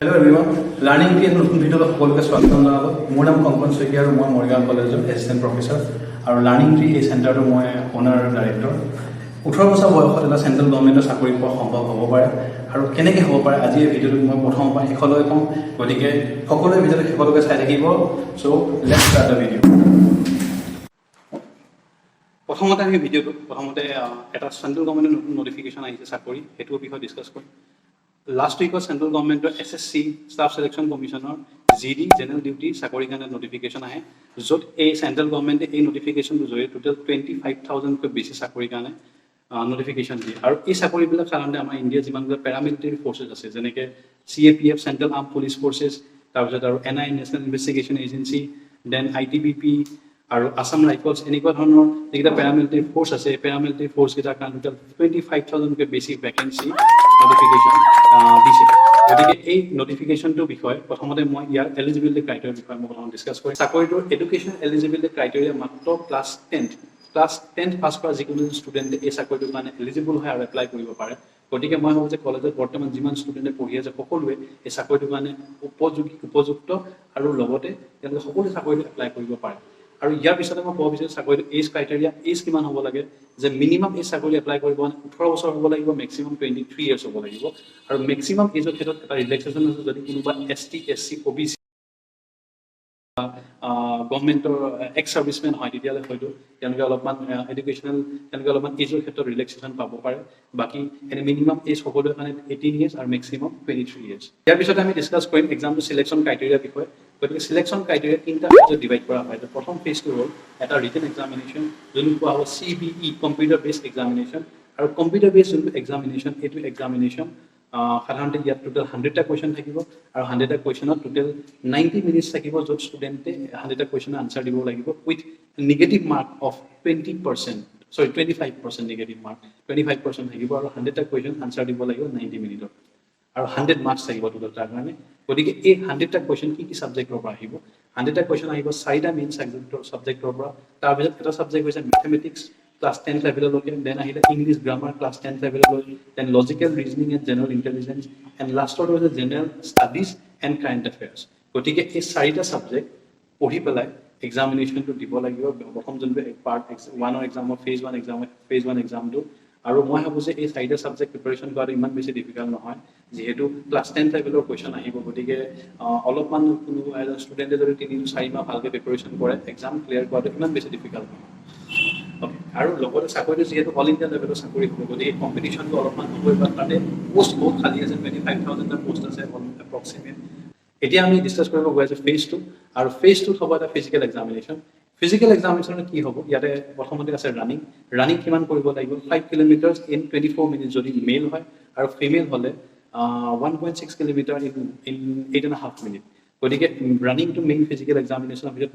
Hello everyone, Learning Tree নতুন ভিডিঅ'ত সকলোকে স্বাগতম জনালোঁ। মোৰ নাম কংকন শইকীয়া আৰু মই মৰিগাঁও কলেজৰ এছিষ্টেণ্ট প্ৰফেচৰ আৰু লাৰ্ণিং ট্ৰী এই চেণ্টাৰটো মই অনাৰ আৰু ডাইৰেক্টৰ। 18 বছৰ বয়সত এটা চেণ্ট্ৰেল গভৰ্ণমেণ্টৰ চাকৰি পোৱা সম্ভৱ হ'ব পাৰে আৰু কেনেকৈ হ'ব পাৰে আজি এই ভিডিঅ'টোত মই প্ৰথমৰ পৰা শেষলৈ কম, গতিকে সকলোৱে ভিডিঅ'টো শেষলৈকে চাই থাকিব। চ' লেটছ ষ্টাৰ্ট দ্য ভিডিঅ'। প্ৰথমতে আমি ভিডিঅ'টোত এটা চেণ্ট্ৰেল গভৰ্ণমেণ্টৰ নতুন নটিফিকেশ্যন আহিছে চাকৰি, সেইটোৰ বিষয়ে ডিছকাছ কৰিম। লাষ্ট উইকত চেণ্ট্ৰেল গভৰ্ণমেণ্টৰ SSC ষ্টাফ চিলেকশ্যন কমিশ্যনৰ GD জেনেৰেল ডিউটি চাকৰিৰ কাৰণে নটিফিকেশ্যন আহে, য'ত এই চেণ্ট্ৰেল গভৰ্ণমেণ্টে এই নটিফিকেশ্যনটোৰ জৰিয়তে টোটেল 25,000কৈ বেছি চাকৰিৰ কাৰণে নটিফিকেশ্যন দিয়ে। আৰু এই চাকৰিবিলাক সাধাৰণতে আমাৰ ইণ্ডিয়াৰ যিমানবিলাক পেৰামিলিটাৰী ফ'ৰ্চেছ আছে, যেনেকৈ CAPF central arm police forces, তাৰপিছত আৰু NI national investigation agency, then ITBP আৰু আছাম ৰাইফলছ, এনেকুৱা ধৰণৰ যিকেইটা পেৰামিলিটাৰী ফ'ৰ্চ আছে, এই পেৰামিলিটাৰী ফ'ৰ্চকেইটাৰ কাৰণে টোটেল 25,000কৈ বেছি ভেকেঞ্চি নটিফিকেশ্যন দিছে। গতিকে এই নটিফিকেশ্যনটোৰ বিষয়ে প্ৰথমতে মই ইয়াৰ এলিজিবিলিটি ক্ৰাইটেৰিয়াৰ বিষয়ে মই প্ৰথমে ডিছকাছ কৰিম। চাকৰিটোৰ এডুকেশ্যন এলিজিবিলিটি ক্ৰাইটেৰিয়া মাত্ৰ ক্লাছ 10 পাছ কৰা যিকোনো ষ্টুডেণ্টে এই চাকৰিটোৰ কাৰণে এলিজিবল হয় আৰু এপ্লাই কৰিব পাৰে। গতিকে মই ভাবোঁ যে কলেজত বৰ্তমান যিমান ষ্টুডেণ্টে পঢ়ি আছে সকলোৱে এই চাকৰিটোৰ কাৰণে উপযুক্ত আৰু লগতে তেওঁলোকে সকলো চাকৰিটো এপ্লাই কৰিব পাৰে। আৰু ইয়াৰ পিছতে মই ক'ব বিচাৰোঁ চাকৰিটো এইজ ক্ৰাইটেৰিয়া, এইজ কিমান হ'ব লাগে, যে মিনিমাম এই চাকৰি এপ্লাই কৰিব 18 বছৰ হ'ব লাগিব, মেক্সিমাম 23 ইয়াৰ্ছ হ'ব লাগিব। আৰু মেক্সিমাম এইজৰ ক্ষেত্ৰত এটা ৰিলেক্সেশ্যন আছে, যদি কোনোবা ST SC OBC গভৰ্ণমেণ্টৰ এক্স ছাৰ্ভিচমেন হয়, তেতিয়াহ'লে হয়তো তেওঁলোকে অলপমান এইজৰ ক্ষেত্ৰত ৰিলেক্সেশ্যন পাব পাৰে। বাকী এনে মিনিমাম এইজ সকলোৰে কাৰণে 18 ইয়াৰ্ছ আৰু মেক্সিমাম 23 ইয়াৰ্ছ। ইয়াৰ পিছতে আমি ডিছকাছ কৰিম এক্সামটো চিলেকশ্যন ক্ৰাইটেৰিয়াৰ বিষয়ে। গতিকে চিলেকশ্যন ক্ৰাইটেৰিয়া 3টা ফেজত ডিভাইড কৰা হয়। প্ৰথম ফেজটো হ'ল এটা ৰিটেন এক্সামিনেশ্যন, যোনটো কোৱা হ'ব CBE কম্পিউটাৰ বেছড এক্সামিনেশ্যন। আৰু কম্পিউটাৰ বেছড যোনটো এক্সামিনেশ্যন, এইটো এক্সামিনেশ্যন সাধাৰণতে ইয়াত টোটেল 100টা কুৱেশ্যন থাকিব আৰু 100টা কুৱেশ্যনত টোটেল 90 মিনিটছ থাকিব, য'ত ষ্টুডেণ্টে 100টা কুৱেশ্যনৰ আনচাৰ দিব লাগিব with negative mark of 25% negative mark 25% থাকিব আৰু 100টা কুৱেশ্যন আনচাৰ দিব লাগিব 90 মিনিটত আৰু 100 মাৰ্কছ থাকিব টোটেল তাৰ কাৰণে। গতিকে এই 100টা কুৱেশ্যন কি ছাবজেক্টৰ পৰা আহিব? 100টা কুৱেশ্যন আহিব 4টা মেইন ছাবজেক্টৰ পৰা। তাৰপিছত এটা ছাবজেক্ট হৈছে মেথমেটিক্স ক্লাছ 10 লেভেললৈকে, দেন আহিলে ইংলিছ গ্ৰামাৰ ক্লাছ 10 লেভেললৈ, then logical reasoning and general intelligence, and লাষ্টত হৈছে general studies and current affairs. গতিকে এই 4টা ছাবজেক্ট পঢ়ি পেলাই এক্সামিনেশ্যনটো দিব লাগিব, প্ৰথম যোনটো পাৰ্ট 1ৰ এক্সামৰ ফেজ 1 এক্সামটো। আৰু মই ভাবোঁ যে এই 4টা ছাবজেক্ট প্ৰিপাৰেশ্যন কৰাটো ইমান বেছি ডিফিকাল্ট নহয়, যিহেতু ক্লাছ 10 লেভেলৰ কুৱেশ্যন আহিব। গতিকে অলপমান কোনো এজন ষ্টুডেণ্টে যদি 3-4 মাহ ভালকৈ প্ৰিপাৰেশ্যন কৰে, এক্সাম ক্লিয়াৰ কৰাটো ইমান বেছি ডিফিকাল্ট নহয়। আৰু লগতে চাকৰিটো যিহেতু অল ইণ্ডিয়া লেভেলৰ চাকৰি হ'ব, গতিকে কম্পিটিশ্যনটো অলপমান হ'বই, বা তাতে পোষ্ট বহুত খালী আছে, 25,000টা পোষ্ট আছে এপ্ৰক্সিমেট। এতিয়া আমি ডিছকাছ কৰিব গৈ আছোঁ ফেজ 2, আৰু ফেজ 2ত হ'ব এটা ফিজিকেল এক্সামিনেশ্যন। ফিজিকেল এক্সামিনেশ্যনত কি হ'ব? ইয়াতে প্ৰথমতে আছে ৰানিং কিমান কৰিব লাগিব? 5 কিলোমিটাৰ ইন 24 মিনিট যদি মেল হয়, আৰু ফিমেল হ'লে 1.6 কিলোমিটাৰ ইন 8.5 মিনিট। গতিকে ৰানিংটো মেইন ফিজিকেল এক্সামিনেশ্যনৰ ভিতৰত।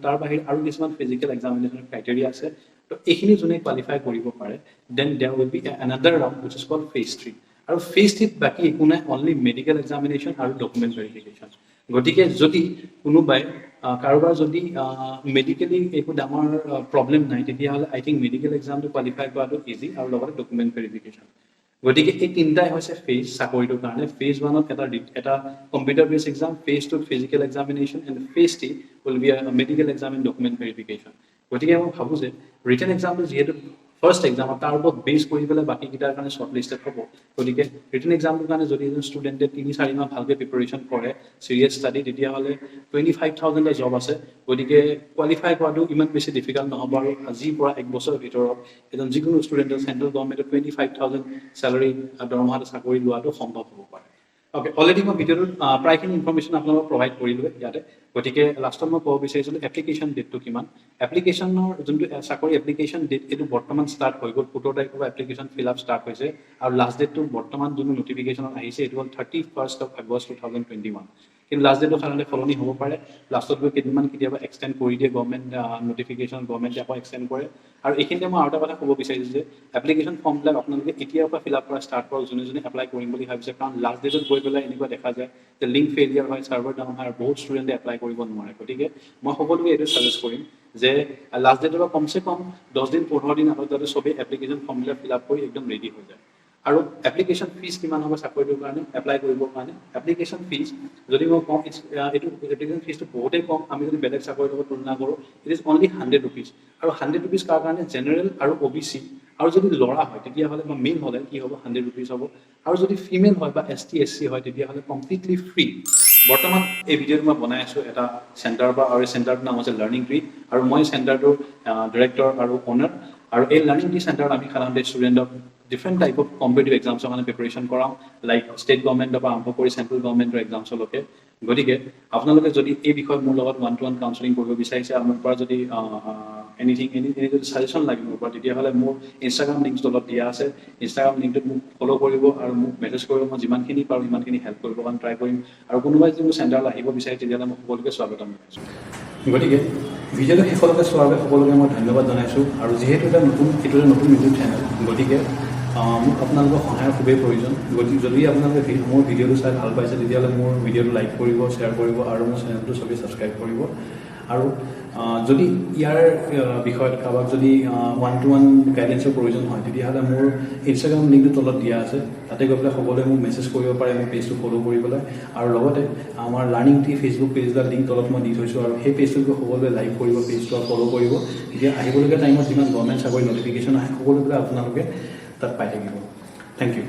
তাৰ বাহিৰে আৰু কিছুমান ফিজিকেল এক্সামিনেশ্যনৰ ক্ৰাইটেৰিয়া আছে। তো এইখিনি যোনে কোৱালিফাই কৰিব পাৰে, then there will be another round which is called phase 3। আৰু ফেজ 3ত বাকী একো নাই, অনলি মেডিকেল এক্সামিনেশ্যন আৰু ডকুমেণ্ট ভেৰিফিকেশ্যন। গতিকে যদি কোনোবাই কাৰোবাৰ যদি মেডিকেলি একো ডাঙৰ প্ৰব্লেম নাই, তেতিয়াহ'লে আই থিংক মেডিকেল এক্সামটো কোৱালিফাই কৰাটো ইজি, আৰু লগতে ডকুমেণ্ট ভেৰিফিকেশ্যন। গতিকে এই তিনিটাই হৈছে ফেজ চাকৰিটোৰ কাৰণে। ফেজ 1ত এটা কম্পিউটাৰ বেছড এক্সাম, ফেজ 2ত physical examination, and phase 3 will be medical exam and document verification. গতিকে মই ভাবোঁ যে ৰিটেন এক্সামটো যিহেতু ফাৰ্ষ্ট এক্সাম, তাৰ ওপৰত বেছ কৰি পেলাই বাকীকেইটাৰ কাৰণে শ্বৰ্ট লিষ্টেড হ'ব। গতিকে ৰিটেন এক্সামটোৰ কাৰণে যদি এজন ষ্টুডেণ্টে 3-4 মাহ ভালকৈ প্ৰিপাৰেশ্যন কৰে, চিৰিয়াছ ষ্টাডি, তেতিয়াহ'লে 25,000টা জব আছে। গতিকে কোৱালিফাই কৰাটো ইমান বেছি ডিফিকাল্ট নহ'ব, আৰু আজিৰ পৰা 1 বছৰৰ ভিতৰত এজন যিকোনো ষ্টুডেণ্টৰ চেণ্ট্ৰেল গভৰ্ণমেণ্টৰ 25,000 চেলাৰী দৰমহাতে চাকৰি লোৱাটো সম্ভৱ হ'ব পাৰে। অ'কে, অলৰেডি মই ভিডিঅ'টোত প্ৰায়খিনি ইনফৰ্মেশ্যন আপোনালোকক প্ৰভাইড কৰিলোঁ ইয়াতে। গতিকে লাষ্টত মই ক'ব বিচাৰিছিলোঁ এপ্লিকেশ্যন ডেটটো কিমান। এপ্লিকেশ্যনৰ যোনটো চাকৰি এপ্লিকেশ্যন ডেট, এইটো বৰ্তমান ষ্টাৰ্ট হৈ গ'ল। 17 তাৰিখৰ পৰা এপ্লিকেশ্যন ফিল আপ ষ্টাৰ্ট হৈছে, আৰু লাষ্ট ডেটটো বৰ্তমান যোনটো নটিফিকেশ্যনত আহিছে, এইটো হ'ল 31st August 2021। কিন্তু লাষ্ট ডেটটো সাধাৰণতে সলনি হ'ব পাৰে, লাষ্টত গৈ কেইদিনমান কেতিয়াবা এক্সটেণ্ড কৰি দিয়ে গভৰ্ণমেণ্ট নটিফিকেশ্যন, গভৰ্ণমেণ্টে আকৌ এক্সটেণ্ড কৰে। আৰু এইখিনিতে মই আৰু এটা কথা ক'ব বিচাৰিছোঁ যে এপ্লিকেশ্যন ফৰ্মবিলাক আপোনালোকে এতিয়াৰ পৰা ফিল আপ কৰা ষ্টাৰ্ট কৰক, যোনে এপ্লাই কৰিম বুলি ভাবিছে। কাৰণ লাষ্ট ডেটত গৈ পেলাই এনেকুৱা দেখা যায় যে লিংক ফেইলিয়াৰ হয়, ছাৰ্ভাৰ ডাউন হয়, আৰু বহুত ষ্টুডেণ্টে এপ্লাই কৰিব নোৱাৰে। গতিকে মই সকলোকে এইটো ছাজেষ্ট কৰিম যে লাষ্ট ডেটৰ পৰা কমচে কম 10 দিন 15 দিন আগত যাতে চবেই এপ্লিকেশ্যন ফৰ্মবিলাক ফিল আপ কৰি একদম ৰেডি হৈ যায়। আৰু এপ্লিকেশ্যন ফিজ কিমান হ'ব চাকৰিটোৰ কাৰণে এপ্লাই কৰিবৰ কাৰণে এপ্লিকেশ্যন ফিজ যদি মই কওঁ এইটো এপ্লিকেশ্যন ফিজটো বহুতেই কম আমি যদি বেলেগ চাকৰিৰ লগত তুলনা কৰোঁ ইট ইজ অনলি 100 rupees আৰু 100 rupees কাৰ কাৰণে জেনেৰেল আৰু OBC আৰু যদি ল'ৰা হয় তেতিয়াহ'লে বা মেল হ'লে কি হ'ব 100 rupees হ'ব আৰু যদি ফিমেল হয় বা ST SC হয় তেতিয়াহ'লে কমপ্লিটলি ফ্ৰী বৰ্তমান এই ভিডিঅ'টো মই বনাই আছোঁ এটা চেণ্টাৰৰ পৰা আৰু এই চেণ্টাৰটোৰ নাম হৈছে লাৰ্ণিং ট্ৰী আৰু মই চেণ্টাৰটোৰ ডিৰেক্টৰ আৰু অ'নাৰ আৰু এই লাৰ্ণিং ট্ৰী চেণ্টাৰত আমি সাধাৰণতে ষ্টুডেণ্টক ডিফাৰেণ্ট টাইপ অফ কম্পিটিভ এক্সামছৰ কাৰণে প্ৰিপেৰেশ্যন কৰাওঁ লাইক ষ্টেট গভৰ্ণমেণ্টৰ পৰা আৰম্ভ কৰি চেণ্ট্ৰেল গভৰ্ণমেণ্টৰ এক্সামছলৈকে গতিকে আপোনালোকে যদি এই বিষয়ত মোৰ লগত 1-to-1 কাউন্সেলিং কৰিব বিচাৰিছে আৰু মোৰ পৰা যদি এনি যদি ছাজেশ্যন লাগে মোৰ পৰা তেতিয়াহ'লে মোৰ ইনষ্টাগ্ৰাম লিংকছ তলত দিয়া আছে ইনষ্টাগ্ৰাম লিংকটোত মোক ফ'ল' কৰিব আৰু মোক মেছেজ কৰিব মই যিমানখিনি পাৰোঁ সিমানখিনি হেল্প কৰিব কাৰণে ট্ৰাই কৰিম আৰু কোনোবাই যদি মোৰ চেণ্টাৰলৈ আহিব বিচাৰে তেতিয়াহ'লে মই সকলোকে স্বাগতম জনাইছোঁ গতিকে ভিডিঅ'টো শেষলৈকে চোৱাৰ বাবে সকলোকে মই ধন্যবাদ জনাইছোঁ আৰু যিহেতু এটা নতুন ইউটিউব চেনেল গতিকে মোক আপোনালোকৰ সহায়ৰ খুবেই প্ৰয়োজন গতিকে যদি আপোনালোকে মোৰ ভিডিঅ'টো চাই ভাল পাইছে তেতিয়াহ'লে মোৰ ভিডিঅ'টো লাইক কৰিব শ্বেয়াৰ কৰিব আৰু মোৰ চেনেলটো চবেই ছাবস্ক্ৰাইব কৰিব আৰু যদি ইয়াৰ বিষয়ত কাৰোবাক যদি 1-to-1 গাইডেন্সৰ প্ৰয়োজন হয় তেতিয়াহ'লে মোৰ ইনষ্টাগ্ৰাম লিংকটো তলত দিয়া আছে তাতে গৈ পেলাই সকলোৱে মোক মেছেজ কৰিব পাৰে মোৰ পেজটো ফ'ল' কৰি পেলাই আৰু লগতে আমাৰ লাৰ্ণিং ট্ৰী ফেচবুক পেজৰ লিংক তলত মই দি থৈছোঁ আৰু সেই পেজটোকে সকলোৱে লাইক কৰিব পেজটো আৰু ফ'ল' কৰিব তেতিয়া আহিবলগীয়া টাইমত যিমান গভৰ্ণমেণ্ট চাকৰি নটিফিকেশ্যন আহে সকলোবিলাক আপোনালোকে তাত পাই থাকিব থেংক ইউ